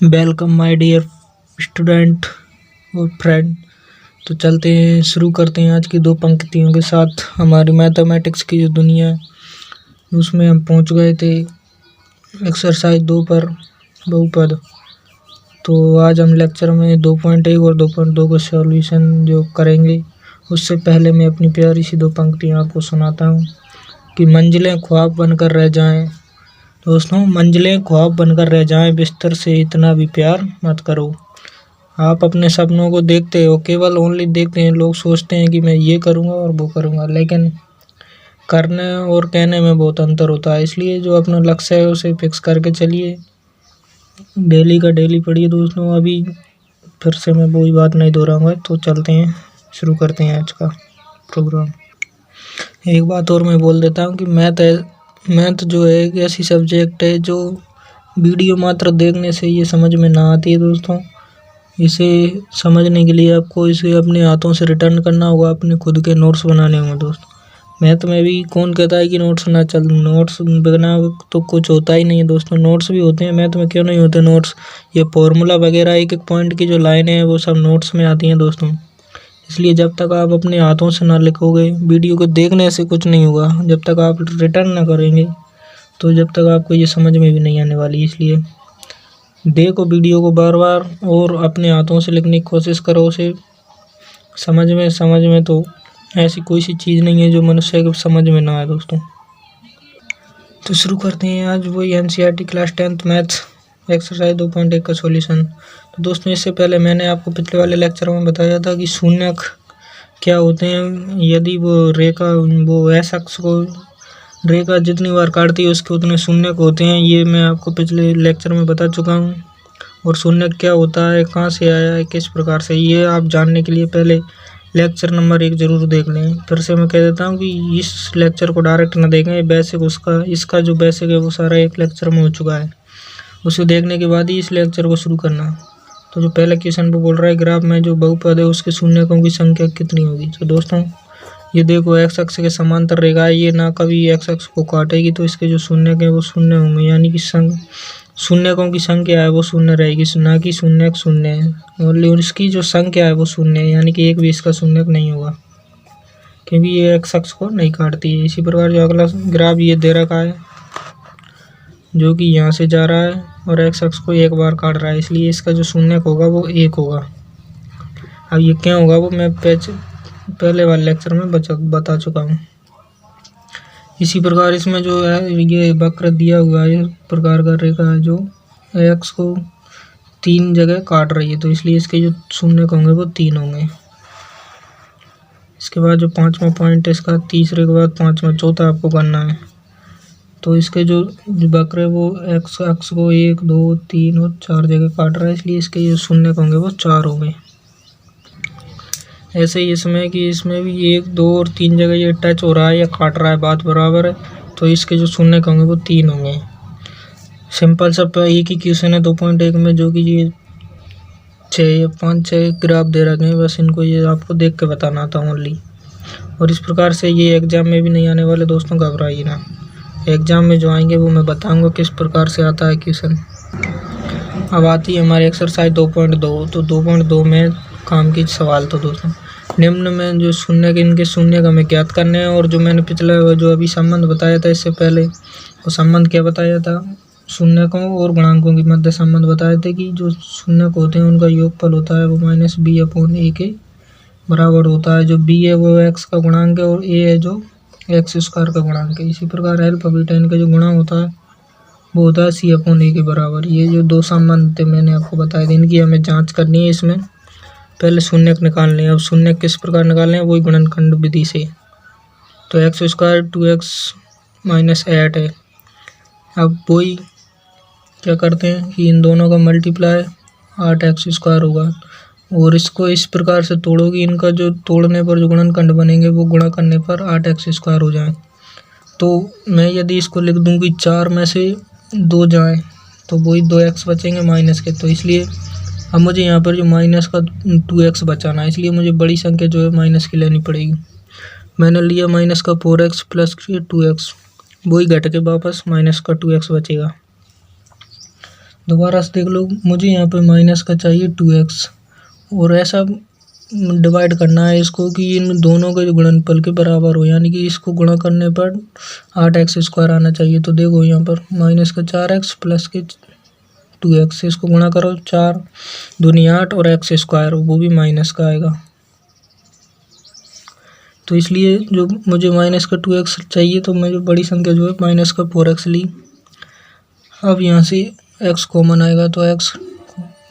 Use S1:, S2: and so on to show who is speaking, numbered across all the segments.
S1: Welcome my dear student और friend. तो चलते हैं, शुरू करते हैं आज की दो पंक्तियों के साथ हमारी मैथमेटिक्स की जो दुनिया है उसमें हम पहुंच गए थे एक्सरसाइज 2 पर बहुपद। तो आज हम लेक्चर में 2.1 और 2.2 का सॉल्यूशन जो करेंगे उससे पहले मैं अपनी प्यारी सी दो पंक्तियाँ आपको सुनाता हूँ कि मंजिलें ख्वाब बनकर रह जाएं। दोस्तों, मंजिलें ख्वाब बनकर रह जाएं, बिस्तर से इतना भी प्यार मत करो। आप अपने सपनों को देखते हो, केवल ओनली देखते हैं। लोग सोचते हैं कि मैं ये करूँगा और वो करूँगा, लेकिन करने और कहने में बहुत अंतर होता है। इसलिए जो अपना लक्ष्य है उसे फिक्स करके चलिए, डेली का डेली पढ़िए। दोस्तों, अभी फिर से मैं वही बात नहीं दोहराऊंगा, तो चलते हैं, शुरू करते हैं आज का प्रोग्राम। एक बात और मैं बोल देता हूँ कि मैथ जो है एक ऐसी सब्जेक्ट है जो वीडियो मात्र देखने से ये समझ में ना आती है। दोस्तों, इसे समझने के लिए आपको इसे अपने हाथों से रिटर्न करना होगा, अपने खुद के नोट्स बनाने होंगे। दोस्तों, मैथ में भी कौन कहता है कि नोट्स बिना तो कुछ होता ही नहीं है। दोस्तों, नोट्स भी होते हैं मैथ में, क्यों नहीं होते नोट्स। ये फॉर्मूला वगैरह एक एक पॉइंट की जो लाइनें हैं वो सब नोट्स में आती हैं दोस्तों। इसलिए जब तक आप अपने हाथों से ना लिखोगे, वीडियो को देखने से कुछ नहीं होगा। जब तक आप रिटर्न ना करेंगे तो जब तक आपको ये समझ में भी नहीं आने वाली। इसलिए देखो वीडियो को बार बार और अपने हाथों से लिखने की कोशिश करो उसे। समझ में तो ऐसी कोई सी चीज़ नहीं है जो मनुष्य को समझ में ना आए। दोस्तों, तो शुरू करते हैं आज वही NCERT class 10th math exercise 2.1 का सॉल्यूशन। तो दोस्तों, इससे पहले मैंने आपको पिछले वाले लेक्चर में बताया था कि शून्यक क्या होते हैं। यदि वो एस अक्ष को रेखा जितनी बार काटती है उसके उतने शून्यक होते हैं। ये मैं आपको पिछले लेक्चर में बता चुका हूँ। और शून्यक क्या होता है, कहाँ से आया है, किस प्रकार से, ये आप जानने के लिए पहले लेक्चर नंबर 1 ज़रूर देख लें। फिर से मैं कह देता हूँ कि इस लेक्चर को डायरेक्ट ना देखें, बेसिक इसका जो बेसिक है वो सारा एक लेक्चर में हो चुका है। उसे देखने के बाद ही इस लेक्चर को शुरू करना। तो जो पहले क्वेश्चन पर बोल रहा है, ग्राफ में जो बहुपद है उसके शून्यकों की संख्या कितनी होगी। तो दोस्तों, ये देखो एक्स अक्ष के समांतर रेखा है, ये ना कभी एक्स अक्ष को काटेगी, तो इसके जो शून्यक है वो शून्य होंगे। यानी कि शून्यकों की संख्या है वो शून्य रहेगी, ना कि शून्यक शून्य है। और इसकी जो संख्या है वो शून्य है, यानी कि एक भी इसका शून्यक नहीं होगा, क्योंकि ये एक्स अक्ष को नहीं काटती है। इसी प्रकार जो अगला ग्राफ ये दे रखा है, जो कि यहाँ से जा रहा है और एक्स अक्ष को एक बार काट रहा है, इसलिए इसका जो शून्यक होगा वो 1 होगा। अब ये क्या होगा वो मैं पहले वाले लेक्चर में बता चुका हूँ। इसी प्रकार इसमें जो है ये वक्र दिया हुआ है, इस प्रकार का रेखा है जो एक्स को 3 जगह काट रही है, तो इसलिए इसके जो शून्यक होंगे वो 3 होंगे। इसके बाद जो 5वां पॉइंट है इसका, तीसरे के बाद 5वां, चौथा आपको करना है। तो इसके जो वक्र है वो एक्स अक्ष को 1, 2, 3 और 4 जगह काट रहा है, इसलिए इसके जो शून्यक होंगे वो 4 होंगे। ऐसे ही इसमें भी 1, 2 और 3 जगह ये टच हो रहा है या काट रहा है, बात बराबर है, तो इसके जो शून्यक होंगे वो 3 होंगे। सिंपल सा एक ही क्वेश्चन है 2.1 में, जो कि ये 5-6 ग्राफ दे रखे हैं, बस इनको ये आपको देख के बताना था ओनली। और इस प्रकार से ये एग्जाम में भी नहीं आने वाले। दोस्तों, घबराइए ना, एग्जाम में जो आएंगे वो मैं बताऊंगा किस प्रकार से आता है क्वेश्चन। अब आती है हमारी एक्सरसाइज 2.2। तो 2.2 में काम की सवाल। तो दोस्तों, निम्न में जो शून्य के इनके शून्य का हमें ज्ञात करने हैं। और जो मैंने पिछला जो अभी संबंध बताया था इससे पहले, वो संबंध क्या बताया था, शून्यकों और गुणांकों के मध्य संबंध बताए थे कि जो शून्यक होते हैं उनका योगफल होता है वो -b/a के बराबर होता है। जो b है वो x का गुणांक है और a है जो x² का गुणांक है। इसी प्रकार अल्फा बीटा इनका जो गुणा होता है वो होता है c/a के बराबर। ये जो दो संबंध थे मैंने आपको बताए थे, इनकी हमें जांच करनी है। इसमें पहले शून्यक निकालने हैं। अब शून्यक किस प्रकार निकालने हैं, वही गुणनखंड विधि से। तो x² 2x - 8 है। अब वही क्या करते हैं कि इन दोनों का मल्टीप्लाई 8x² होगा। और इसको इस प्रकार से तोड़ोगे, इनका जो तोड़ने पर जो गुणनखंड बनेंगे वो गुणा करने पर 8x² हो जाए। तो मैं यदि इसको लिख दूँ कि 4 में से 2 जाएँ तो वही 2x बचेंगे माइनस के। तो इसलिए अब मुझे यहाँ पर जो माइनस का 2x बचाना है, इसलिए मुझे बड़ी संख्या जो है माइनस की लेनी पड़ेगी। मैंने लिया माइनस का 4x प्लस 2x, वही घट के वापस माइनस का 2x बचेगा। दोबारा से देख लो, मुझे यहाँ पे माइनस का चाहिए 2x और ऐसा डिवाइड करना है इसको कि इन दोनों के गुणनफल के बराबर हो, यानी कि इसको गुणा करने पर 8x² आना चाहिए। तो देखो यहाँ पर माइनस का 4x प्लस के 2x, इसको गुणा करो 4 दूनी 8 और x² वो भी माइनस का आएगा। तो इसलिए जो मुझे माइनस का 2x चाहिए तो मैं जो बड़ी संख्या जो है माइनस का 4x ली। अब यहाँ से x कॉमन आएगा तो x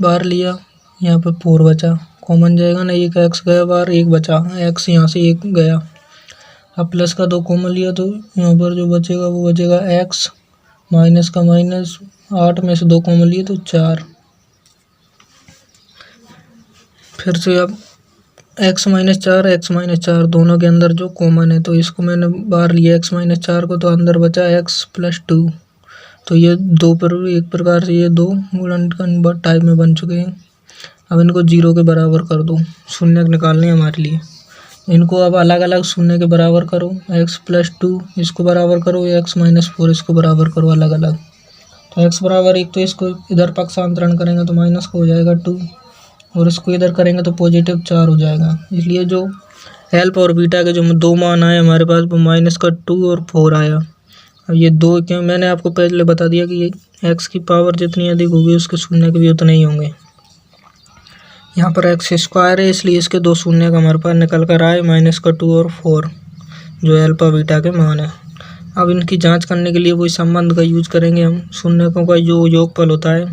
S1: बाहर लिया, यहाँ पर 4 बचा, कॉमन जाएगा ना, एक x गया बाहर, एक बचा, x यहाँ से एक गया। अब प्लस का 2 कॉमन लिया तो यहाँ पर जो बचेगा वो बचेगा x, माइनस का माइनस, 8 में से 2 कॉमन लिए तो 4। फिर से अब x-4 दोनों के अंदर जो कॉमन है तो इसको मैंने बाहर लिया x-4 को, तो अंदर बचा x + 2। तो ये दो पर एक प्रकार से ये 2 गुणनखंड टाइप में बन चुके हैं। अब इनको 0 के बराबर कर दो, शून्य निकालने हैं हमारे लिए। इनको अब अलग अलग शून्य के बराबर करो, x + 2 इसको बराबर करो, x - 4 इसको बराबर करो अलग अलग। तो x बराबर 1 तो इसको इधर पक्षांतरण करेंगे तो माइनस का हो जाएगा 2 और इसको इधर करेंगे तो पॉजिटिव 4 हो जाएगा। इसलिए जो एल्फा और बीटा के जो 2 मान आए हमारे पास वो -2 और 4 आया। अब ये 2 क्यों, मैंने आपको पहले बता दिया कि ये x की पावर जितनी अधिक होगी उसके शून्य के भी उतने ही होंगे। यहाँ पर x² है इसलिए इसके 2 शून्य का हमारे पास निकल कर आए -2 और 4 जो एल्फा बीटा के मान है। अब इनकी जांच करने के लिए वही संबंध का यूज करेंगे हम। शून्यकों का जो योगफल होता है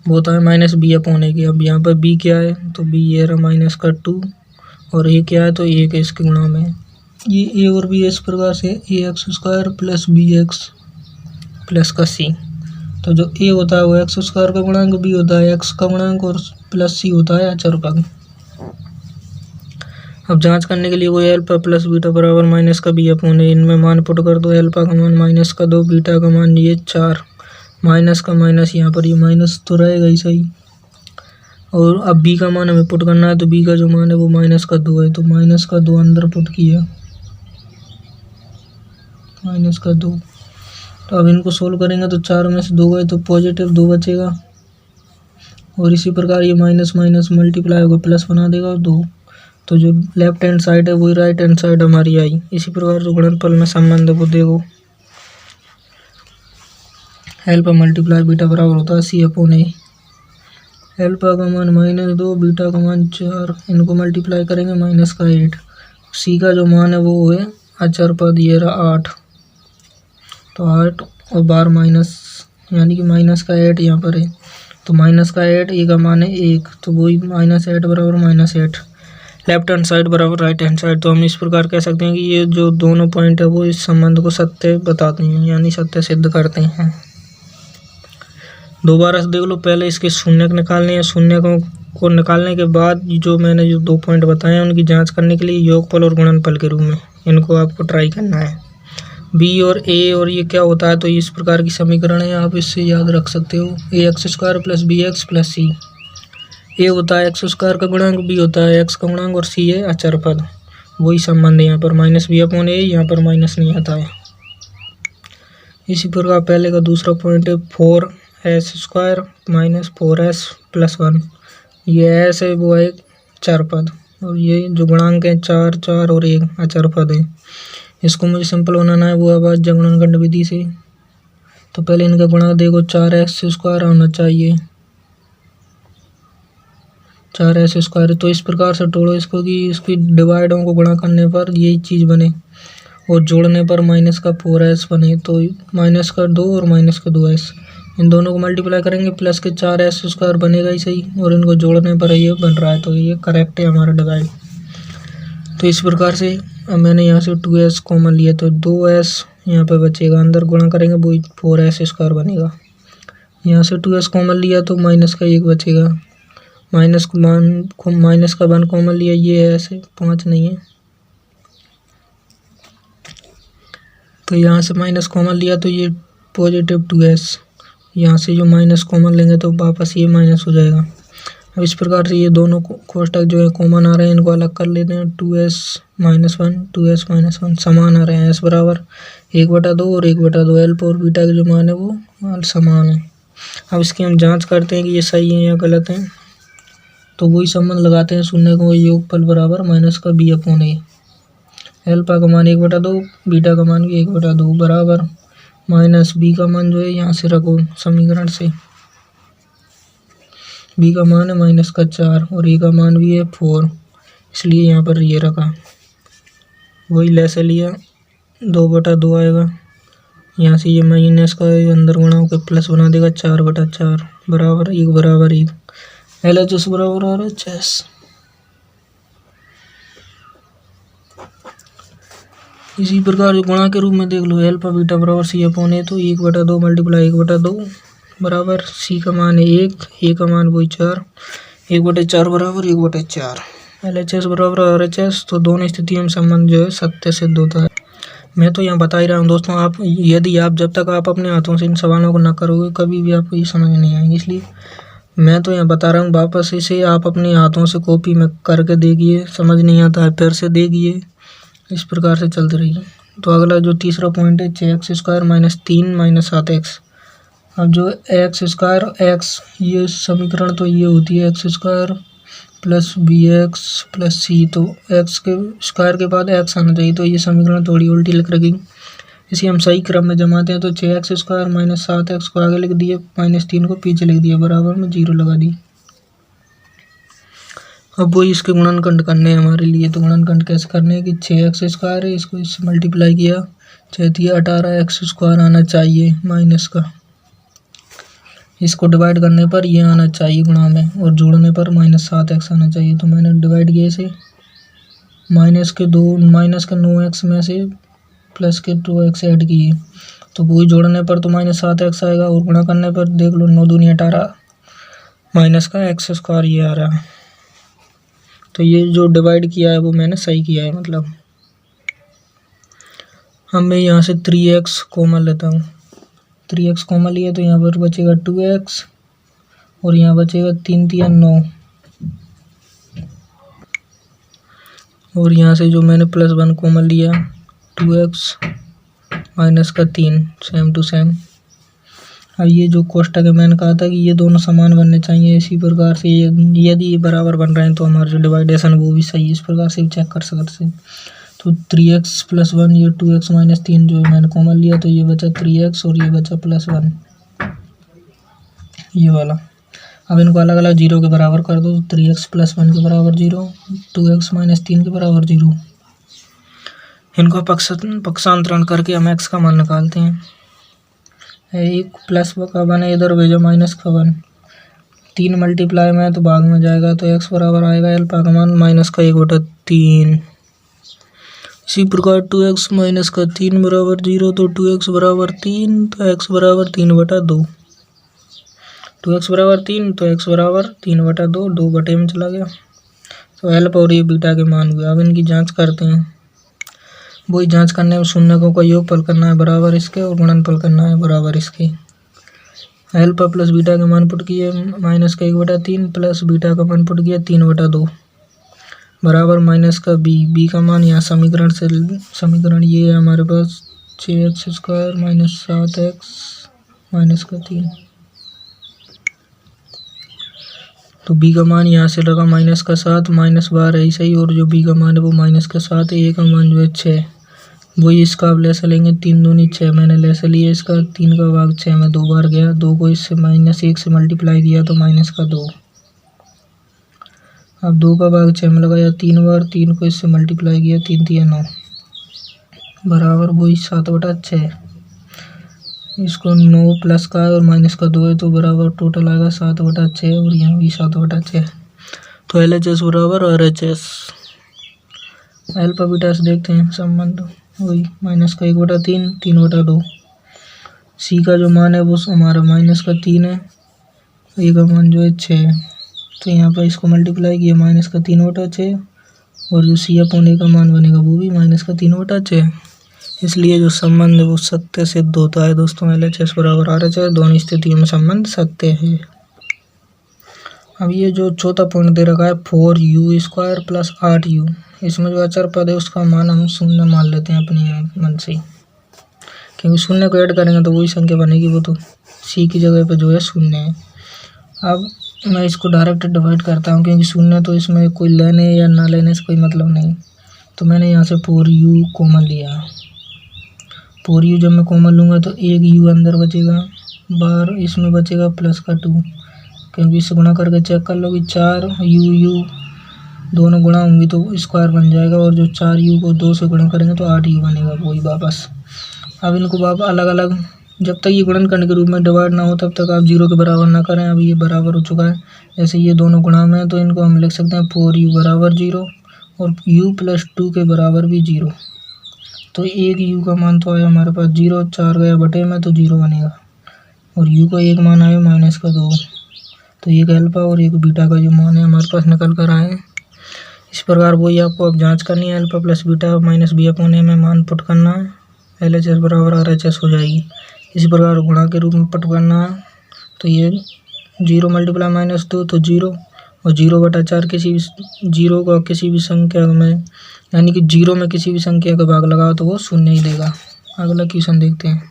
S1: वो होता है -b/a। अब यहाँ पर b क्या है तो b ये रहा -2 और a क्या है तो 1 है इसके गुणा में। ये a और b इस प्रकार से ax² + bx प्लस का c। तो जो a होता है वो x² का गुणांक, b होता है x का गुणांक और प्लस c होता है अचरपद। अब जांच करने के लिए वो एल्फा + बीटा बराबर -b/a, इनमें मान पुट कर दो। एल्फा का मान -2, बीटा का मान ये 4, माइनस का माइनस यहाँ पर ये माइनस तो रहेगा ही सही। और अब b का मान हमें पुट करना है तो b का जो मान है वो -2 है, तो -2 अंदर पुट किया, -2। तो अब इनको सोल्व करेंगे तो 4 में से 2 गए तो पॉजिटिव 2 बचेगा और इसी प्रकार ये माइनस माइनस मल्टीप्लाई होकर प्लस बना देगा 2। तो जो लेफ्ट हैंड साइड है वही राइट हैंड साइड हमारी आई। इसी प्रकार जो गुणनफल में संबंध है वो देखो, एल्फा × बीटा बराबर होता है c/a। एल्फा का मान -2, बीटा का मान 4, इनको मल्टीप्लाई करेंगे -8। सी का जो मान है वो है अचर पद, ये रहा 8, तो 8 और बार माइनस यानी कि -8 यहाँ पर है, तो -8 ए का मान है 1, तो वही -8 बराबर -8, लेफ्ट हैंड साइड बराबर राइट हैंड साइड। तो हम इस प्रकार कह सकते हैं कि ये जो दोनों पॉइंट है वो इस संबंध को सत्य बताते हैं, यानी सत्य सिद्ध करते हैं। दोबारा से देख लो, पहले इसके शून्य निकालने हैं। शून्य को निकालने के बाद जो मैंने जो 2 पॉइंट बताए हैं उनकी जांच करने के लिए योगफल और गुणनफल के रूप में इनको आपको ट्राई करना है। b और a और ये क्या होता है तो इस प्रकार की समीकरण है, आप इससे याद रख सकते हो। ax² + bx + c। a होता है x² का गुणांक, b होता है x का गुणांक और c है अचर पद। वही संबंध है यहाँ पर -b/a, यहाँ पर माइनस नहीं आता है। इसी प्रकार पहले का दूसरा पॉइंट है 4s² - 4s + 1। ये s है वो है चर पद और ये जो गुणांक है 4, 4 और 1 अचर पद है। इसको मुझे सिंपल बनाना है वो अभाज्य गुणनखंड विधि से। तो पहले इनका गुणा देखो, 4s² होना चाहिए, 4s²। तो इस प्रकार से तोड़ो इसको कि इसकी डिवाइडों को गुणा करने पर यही चीज़ बने और जोड़ने पर -4s बने, तो -2 और -2s इन दोनों को मल्टीप्लाई करेंगे, प्लस के 4s² बनेगा ही सही और इनको जोड़ने पर ये बन रहा है, तो ये करेक्ट है हमारा डिवाइड। तो इस प्रकार से अब मैंने यहाँ से 2s कॉमन लिया तो 2s यहाँ पे बचेगा, अंदर गुणा करेंगे वो 4s² बनेगा। यहाँ से 2s कॉमन लिया तो माइनस का 1 बचेगा, माइनस का 1 कॉमन लिया, ये है ऐसे 5 नहीं है, तो यहाँ से माइनस कॉमन लिया तो ये पॉजिटिव 2s, यहाँ से जो माइनस कॉमन लेंगे तो वापस ये माइनस हो जाएगा। अब इस प्रकार से ये दोनों कोष्टक जो है कॉमन आ रहे हैं, इनको अलग कर लेते हैं। 2s - 1 2s - 1 समान आ रहे हैं, s बराबर 1/2 और 1/2। एल्फा और बीटा के जो मान है वो समान है। अब इसकी हम जांच करते हैं कि ये सही है या गलत है। तो वही संबंध लगाते हैं, शून्य का योगफल बराबर माइनस का बी अपॉन ए। अल्फा का मान 1/2, बीटा का मान भी 1/2 बराबर माइनस बी का मान जो है यहाँ से रखो समीकरण से। बी का मान है माइनस का 4 और ए का मान भी है 4, इसलिए यहाँ पर ये रखा। वही ले से लिया, 2/2 आएगा। यहाँ से ये माइनस का अंदर गुणा होकर प्लस बना देगा 4/4 बराबर 1 LHS बराबर RHS। इसी प्रकार गुणा के रूप में देख लो, अल्फा बीटा बराबर सी अपॉन ए, तो 1/2 मल्टीप्लाई 1/2 बराबर सी का मान है 1, ए का मान वही 4, 1/4 बराबर 1/4। LHS बराबर RHS। तो दोनों स्थितियों में संबंध जो है सत्य सिद्ध होता है। मैं तो यहाँ बता ही रहा हूँ दोस्तों, आप यदि आप जब तक आप अपने हाथों से इन सवालों को न करोगे कभी भी आपको ये समझ नहीं आएंगे। इसलिए मैं तो यहाँ बता रहा हूँ, वापस इसे आप अपने हाथों से कॉपी में करके देखिए, समझ नहीं आता है फिर से देखिए, इस प्रकार से चलते रहिए। तो अगला जो तीसरा पॉइंट है 6x² - 3 - 7x। अब जो x² x, ये समीकरण तो ये होती है x² plus bx plus c, तो x के स्क्वायर के बाद x आना चाहिए, तो ये समीकरण थोड़ी उल्टी लिख रखी। इसे हम सही क्रम में जमाते हैं, तो 6x² - 7x को आगे लिख दिए, -3 को पीछे लिख दिया, बराबर में 0 लगा दी। अब वो इसके गुणनखंड करने हैं हमारे लिए। तो गुणनखंड कैसे करने हैं कि 6x² है, इसको इससे मल्टीप्लाई किया, 6 × 18x² आना चाहिए माइनस का, इसको डिवाइड करने पर ये आना चाहिए गुणा में, और जोड़ने पर -7x आना चाहिए। तो मैंने डिवाइड किया इसे, माइनस के 9x में से प्लस के 2x ऐड किए, तो वही जोड़ने पर तो -7x आएगा, और गुणा करने पर देख लो 9 दूनी 18 माइनस का x² ये आ रहा है। तो ये जो डिवाइड किया है वो मैंने सही किया है मतलब। अब मैं यहाँ से 3x कॉमन लेता हूँ, 3x कॉमन लिया तो यहाँ पर बचेगा 2x और यहाँ बचेगा 3 × 9, और यहाँ से जो मैंने +1 कॉमन लिया 2x माइनस का 3 सेम टू सेम। अब ये जो कोष्टक है मैंने कहा था कि ये दोनों समान बनने चाहिए, इसी प्रकार से यदि ये बराबर बन रहे हैं तो हमारा जो डिवाइडेशन वो भी सही है, इस प्रकार से चेक कर सकते हैं। तो 3x + 1, ये 2x - 3 जो है मैंने कॉमन लिया, तो ये बचा 3x और ये बचा +1 ये वाला। अब इनको अलग अलग 0 के बराबर कर दो, 3x + 1 के बराबर 0, 2x - 3 के बराबर 0। इनको पक्षांतरण करके हम x का मान निकालते हैं। एक प्लस का 1 है, इधर भेजो माइनस का 1, 3 मल्टीप्लाई में तो भाग में जाएगा, तो x बराबर आएगा अल्फा का मान -1/3। इसी प्रकार 2x - 3 बराबर 0, तो 2x बराबर 3, तो x बराबर 3/2। 2x बराबर 3, तो x बराबर 3/2, 2 बटे में चला गया। तो अल्फा और ये बीटा के मान हुए। अब इनकी जांच करते हैं। वही जांच करने में शून्यकों का योगफल करना है बराबर इसके, और गुणनफल करना है बराबर इसके। अल्फा प्लस बीटा के मान पुट किए -1/3 प्लस बीटा का मान पुट किया 3/2 बराबर माइनस का बी का मान यहाँ समीकरण ये है हमारे पास 6x² - 7x - 3। तो बी का मान यहाँ से लगा -7 -12 है सही, और जो बी का मान है वो -7 है, ए का मान जो है 6, वही इसका आप लेसा लेंगे, 3 दूनी 6 मैंने लेसा लिया इसका, 3 का भाग 6 में 2 बार गया, 2 को इससे -1 से मल्टीप्लाई किया तो -2। अब 2 का भाग 6 में लगाया 3 बार, 3 को इससे मल्टीप्लाई किया, 3 × 9 बराबर वही 7/6। इसको 9 प्लस का है और माइनस का 2 है, तो बराबर टोटल आएगा 7/6, और यहाँ भी 7/6। तो LHS बराबर RHS। अल्फा बीटा से देखते हैं संबंध, वही -1/3 3/2। सी का जो मान है वो हमारा -3 है, ए का मान जो है 6, तो यहाँ पर इसको मल्टीप्लाई किया -3/6, और जो सी अपॉन ए का मान बनेगा वो भी -3/6। इसलिए जो संबंध है वो सत्य सिद्ध होता है दोस्तों। LHS बराबर RHS, दोनों स्थितियों में संबंध सत्य है। अब ये जो चौथा पॉइंट दे रखा है 4u² + 8u, इसमें जो अचर पद है उसका मान हम शून्य मान लेते हैं अपने मन से, क्योंकि शून्य को ऐड करेंगे तो वही संख्या बनेगी, वो तो सी की जगह पे जो है शून्य है। अब मैं इसको डायरेक्ट डिवाइड करता हूँ क्योंकि शून्य तो इसमें कोई लेने या ना लेने से कोई मतलब नहीं। तो मैंने यहाँ से 4u कॉमन लिया। 4u जब मैं कॉमन लूँगा तो एक u अंदर बचेगा, बाहर इसमें बचेगा प्लस का 2, क्योंकि इससे गुणा करके चेक कर लो कि 4u दोनों गुणा होंगी तो स्क्वायर बन जाएगा, और जो 4u को 2 से गुणा करेंगे तो 8u बनेगा, वही वापस। अब इनको वापस अलग अलग, जब तक ये गुणनखंड के रूप में डिवाइड ना हो तब तक आप 0 के बराबर ना करें। अब ये बराबर हो चुका है, जैसे ये दोनों गुणा में है तो इनको हम लिख सकते हैं 4u बराबर 0 और u प्लस 2 के बराबर भी 0। तो एक u का मान तो आया हमारे पास 0, 4 गया बटे में तो 0 बनेगा, और u का एक मान आया माइनस का 2। तो एक अल्फा और एक बीटा का जो मान है हमारे पास निकल कर आए। इस प्रकार वही आपको अब जांच करनी है, alpha plus beta minus B upon A में मान पुट करना है, LHS बराबर RHS हो जाएगी। इसी प्रकार गुणा के रूप में पुट करना है, तो ये 0 मल्टीप्लाई माइनस 2 तो 0, और 0/4 किसी भी 0 का किसी भी संख्या में, यानी कि 0 में किसी भी संख्या का भाग लगाओ तो वो शून्य ही देगा। अगला क्वेश्चन देखते हैं।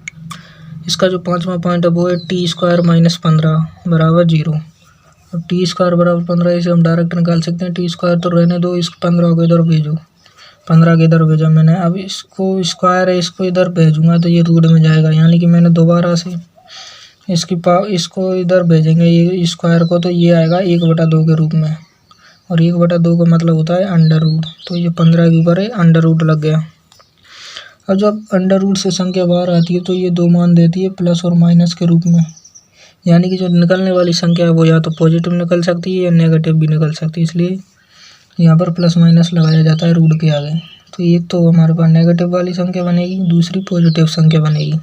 S1: इसका जो 5वां पॉइंट है वो है t² - 15 बराबर 0। अब t² बराबर 15 इसे हम डायरेक्ट निकाल सकते हैं। t² तो रहने दो, इस 15 को इधर भेजो, 15 के इधर भेजा मैंने। अब इसको स्क्वायर है, इसको इधर भेजूंगा तो ये रूट में जाएगा, यानी कि मैंने दोबारा से इसको इधर भेजेंगे ये स्क्वायर को, तो ये आएगा 1/2 के रूप में, और 1/2 का मतलब होता है अंडर रूट। तो ये 15 के ऊपर अंडर रूट लग गया। अब जब अंडर रूट से संख्या बाहर आती है तो ये दो मान देती है प्लस और माइनस के रूप में, यानी कि जो निकलने वाली संख्या है वो या तो पॉजिटिव निकल सकती है या नेगेटिव भी निकल सकती है, इसलिए यहाँ पर प्लस माइनस लगाया जाता है रूट के आगे। तो एक तो हमारे पास नेगेटिव वाली संख्या बनेगी, दूसरी पॉजिटिव संख्या बनेगी।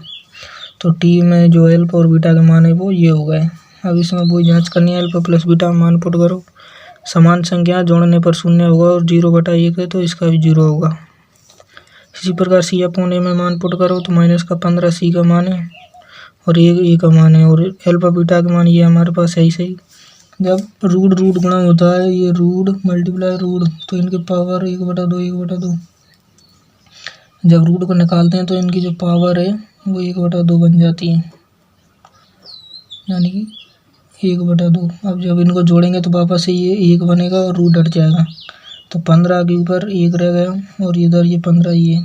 S1: तो टी में जो अल्फा और बीटा के मान है वो ये हो गए। अब इसमें वही जांच करनी है, अल्फा प्लस बीटा मान पुट करो, समान संख्या जोड़ने पर शून्य होगा, और 0/1 है तो इसका भी 0 होगा। इसी प्रकार सी अपॉन ए में मान पुट करो तो माइनस का 15 सी का मान है, और एक ए का मान है, और अल्फा बीटा का मान ये हमारे पास है ही सही। जब रूट गुणा होता है, ये रूट मल्टीप्लाई रूट, तो इनके पावर 1/2 जब रूट को निकालते हैं तो इनकी जो पावर है वो 1/2 बन जाती है, यानी कि 1/2। अब जब इनको जोड़ेंगे तो वापस से ये 1 बनेगा और रूट हट जाएगा, तो 15 के ऊपर 1 रह गया, और इधर ये 15 ये,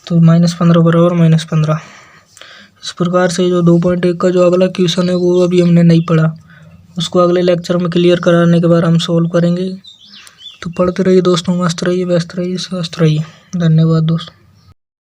S1: तो -15 बराबर -15। इस प्रकार से जो 2.1 का जो अगला क्वेश्चन है वो अभी हमने नहीं पढ़ा, उसको अगले लेक्चर में क्लियर कराने के बाद हम सॉल्व करेंगे। तो पढ़ते रहिए दोस्तों, मस्त रहिए, व्यस्त रहिए, स्वस्थ रहिए। धन्यवाद दोस्तों।